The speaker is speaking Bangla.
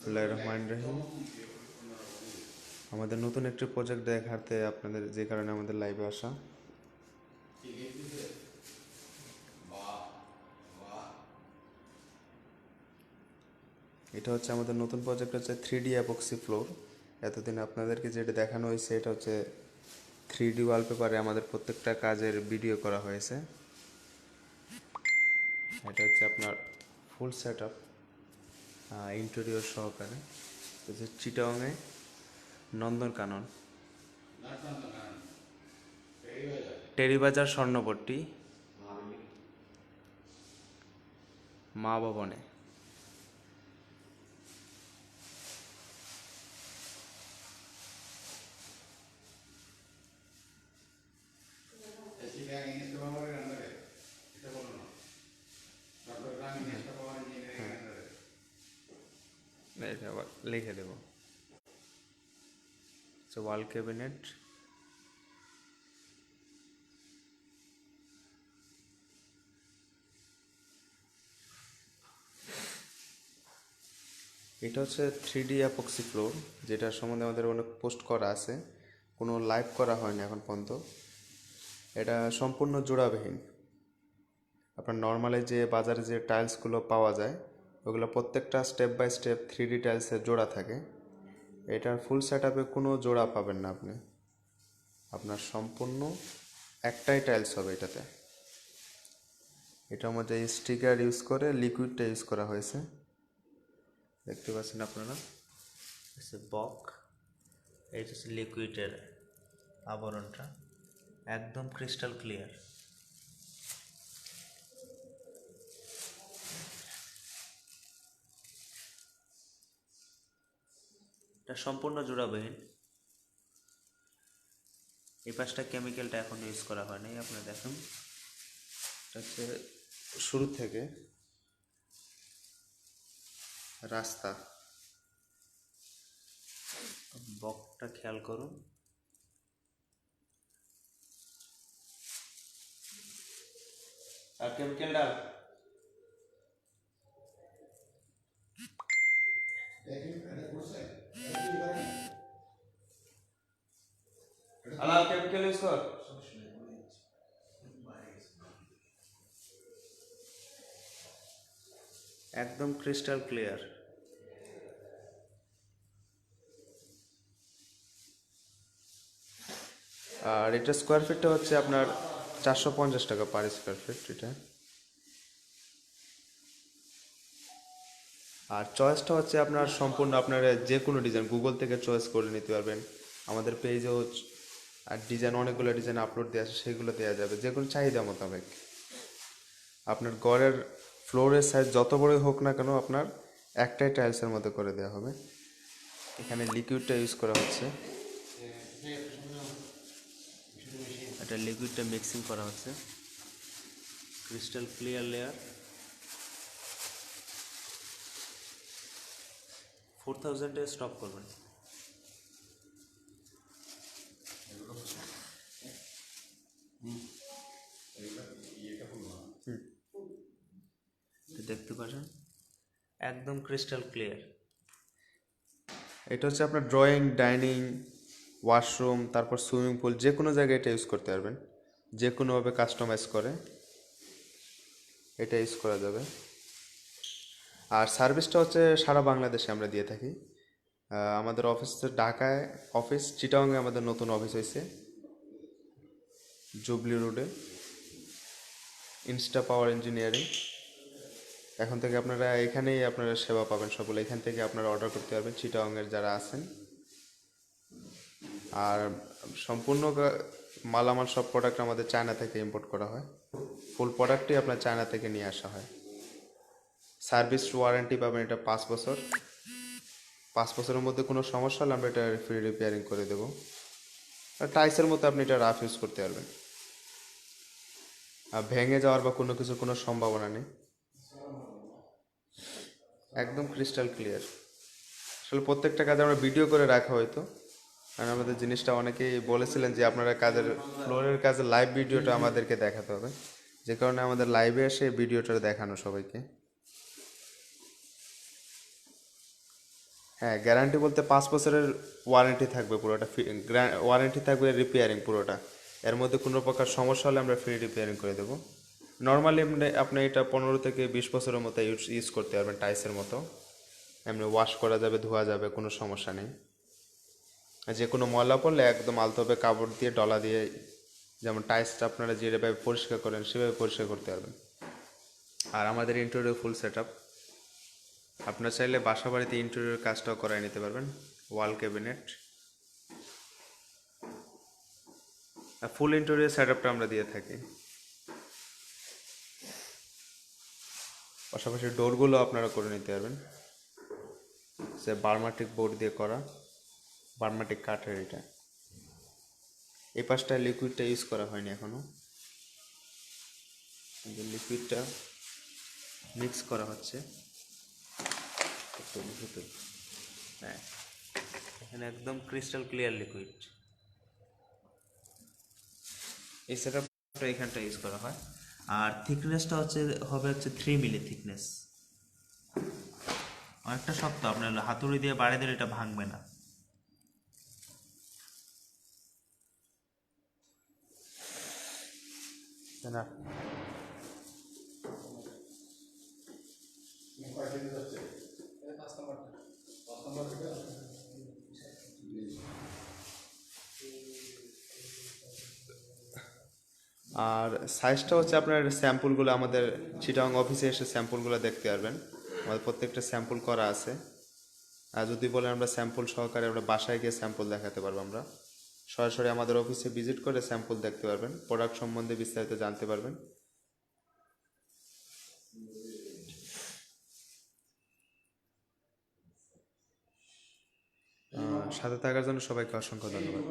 বিসমিল্লাহির রহমানির রহিম। আমাদের নতুন একটি প্রজেক্ট দেখাতে আপনাদের যে কারণে আমাদের লাইভে আসা। এটা হচ্ছে আমাদের নতুন প্রজেক্ট, হচ্ছে 3D অ্যাপক্সি ফ্লোর। এতদিন আপনাদেরকে যেটা দেখানো হয়েছে এটা হচ্ছে 3D ওয়ালপেপারে আমাদের প্রত্যেকটা কাজের ভিডিও করা হয়েছে। এটা হচ্ছে আপনার ফুল সেট আপ ইন্টেরিয়র সহকারে। হচ্ছে চিটাগংয়ে নন্দনকানন, টেরিবাজার, স্বর্ণপট্টি, মা ভবনে। এটা আবার লিখে দেব, ওয়াল ক্যাবিনেট। এটা হচ্ছে 3D অ্যাপক্সি ফ্লোর, যেটার সম্বন্ধে আমাদের অনেক পোস্ট করা আছে, কোনো লাইভ করা হয়নি এখন পর্যন্ত। এটা সম্পূর্ণ জোড়াবিহীন। আপনার নর্মালি যে বাজারে যে টাইলসগুলো পাওয়া যায় ওগুলো প্রত্যেকটা স্টেপ বাই স্টেপ 3D টাইলসের জোড়া থাকে। এটার ফুল সেট আপে কোনো জোড়া পাবেন না আপনি, আপনার সম্পূর্ণ একটাই টাইলস হবে এটাতে। এটার মধ্যে স্টিকার ইউজ করে লিকুইডটা ইউজ করা হয়েছে, দেখতে পাচ্ছেন আপনারা। বক, এটা হচ্ছে লিকুইডের আবরণটা, একদম ক্রিস্টাল ক্লিয়ার। এটা সম্পূর্ণ জোড়াবিহীন। এই পাশটা কেমিক্যালটা এখন ইউজ করা হয়নি, আপনারা দেখুন। এটা হচ্ছে শুরু থেকে রাস্তা, বকটা খেয়াল করুন। আর কেমিক্যালটা আলাদা কেমিক্যাল ইউজ কর। একদম ক্রিস্টাল ক্লিয়ার। আর এটা স্কোয়ার ফিটটা হচ্ছে আপনার 450 টাকা পার স্কোয়ার ফিট এটা। আর চয়েসটা হচ্ছে আপনার সম্পূর্ণ, আপনার যে কোনো ডিজাইন গুগল থেকে চয়েস করে নিতে পারবেন। আমাদের পেজেও আর ডিজাইন, অনেকগুলো ডিজাইন আপলোড দেওয়া আছে, সেগুলো দেওয়া যাবে যে কোনো চাহিদা মোতাবেক। আপনার ঘরের ফ্লোরের সাইজ যত বড়ই হোক না কেন আপনার একটাই টাইলসের মধ্যে করে দেওয়া হবে। এখানে লিকুইডটা ইউজ করা হচ্ছে, এটা লিকুইডটা মিক্সিং করা হচ্ছে। ক্রিস্টাল ক্লিয়ার লেয়ার, 4000-এ স্টপ করবেন। দেখতে পাচ্ছেন একদম ক্রিস্টাল ক্লিয়ার। এটা হচ্ছে আপনার ড্রয়িং, ডাইনিং, ওয়াশরুম, তারপর সুইমিং পুল, যে কোনো জায়গায় এটা ইউজ করতে পারবেন, যে কোনোভাবে কাস্টমাইজ করে এটা ইউজ করা যাবে। আর সার্ভিসটা হচ্ছে সারা বাংলাদেশে আমরা দিয়ে থাকি। আমাদের অফিস ঢাকায়, অফিস চিটাগংয়ে আমাদের নতুন অফিস হয়েছে, জুবলি রোডে, ইনস্টা পাওয়ার ইঞ্জিনিয়ারিং। এখন থেকে আপনারা এখানেই আপনারা সেবা পাবেন সবগুলো, এখান থেকে আপনারা অর্ডার করতে পারবেন চিটাগংয়ের যারা আছেন। আর সম্পূর্ণ মালামাল সব প্রোডাক্ট আমাদের চায়না থেকে ইম্পোর্ট করা হয়, ফুল প্রোডাক্টই আপনার চায়না থেকে নিয়ে আসা হয়। সার্ভিস ওয়ারেন্টি পাবেন এটা 5 বছর। 5 বছরের মধ্যে কোনো সমস্যা হলে আমরা এটা ফ্রি রিপেয়ারিং করে দেবো। আর টাইসের মতো আপনি এটা রাফ ইউজ করতে পারবেন, আর ভেঙে যাওয়ার বা কোনো কিছুর কোনো সম্ভাবনা নেই, একদম ক্রিস্টাল ক্লিয়ার। আসলে প্রত্যেকটা কাজে আমরা ভিডিও করে রাখা হয়তো, কারণ আমাদের জিনিসটা অনেকেই বলেছিলেন যে আপনারা কাজের ফ্লোরের কাজের লাইভ ভিডিওটা আমাদেরকে দেখাতে হবে, যে কারণে আমাদের লাইভে এসে ভিডিওটা দেখানো সবাইকে। হ্যাঁ, গ্যারান্টি বলতে 5 বছরের ওয়ারেন্টি থাকবে পুরোটা, ওয়ারেন্টি থাকবে রিপেয়ারিং পুরোটা। এর মধ্যে কোনো প্রকার সমস্যা হলে আমরা ফ্রি রিপেয়ারিং করে দেবো। নর্মালি আপনি এটা 15 থেকে 20 বছরের মতো ইউজ করতে পারবেন, টাইসের মতো। এমনি ওয়াশ করা যাবে, ধোয়া যাবে, কোনো সমস্যা নেই। আর যে কোনো ময়লা পড়লে একদম আলতোভাবে কাপড় দিয়ে ডলা দিয়ে, যেমন টাইসটা আপনারা যেভাবে পরিষ্কার করেন সেভাবে পরিষ্কার করতে পারবেন। আর আমাদের ইন্টেরিয়র ফুল সেট আপ, আপনার চাইলে বাসা বাড়িতে ইন্টেরিয়র কাজটাও করায় নিতে পারবেন। ওয়াল ক্যাবিনেট আর ফুল ইন্টেরিয়র সেট আপটা আমরা দিয়ে থাকি। পাশাপাশি ডোরগুলো আপনারা করে নিতে পারবেন, সে বার্মাটিক বোর্ড দিয়ে করা, বার্মাটিক কাঠের এটা। এই পাশটা লিকুইডটা ইউজ করা হয়নি এখনো, লিকুইডটা মিক্স করা হচ্ছে। হ্যাঁ, এখানে একদম ক্রিস্টাল ক্লিয়ার লিকুইড। এই সেটআপটা এখানটা ইউজ করা হয়। আর থিকনেসটা হবে 3 মিলি থিকনেস। অনেকটা শক্ত, আপনার হাতুড়ি দিয়ে বাড়ি দিলে এটা ভাঙবে না। না, আর সাইজটা হচ্ছে আপনার স্যাম্পুলগুলো আমাদের চিটাং অফিসে এসে স্যাম্পুলগুলো দেখতে পারবেন। আমাদের প্রত্যেকটা স্যাম্পুল করা আছে। আর যদি বলেন আমরা স্যাম্পুল সহকারে আমরা বাসায় গিয়ে স্যাম্পুল দেখাতে পারবো। আমরা সরাসরি আমাদের অফিসে ভিজিট করে স্যাম্পুল দেখতে পারবেন, প্রোডাক্ট সম্বন্ধে বিস্তারিত জানতে পারবেন। সাথে থাকার জন্য সবাইকে অসংখ্য ধন্যবাদ।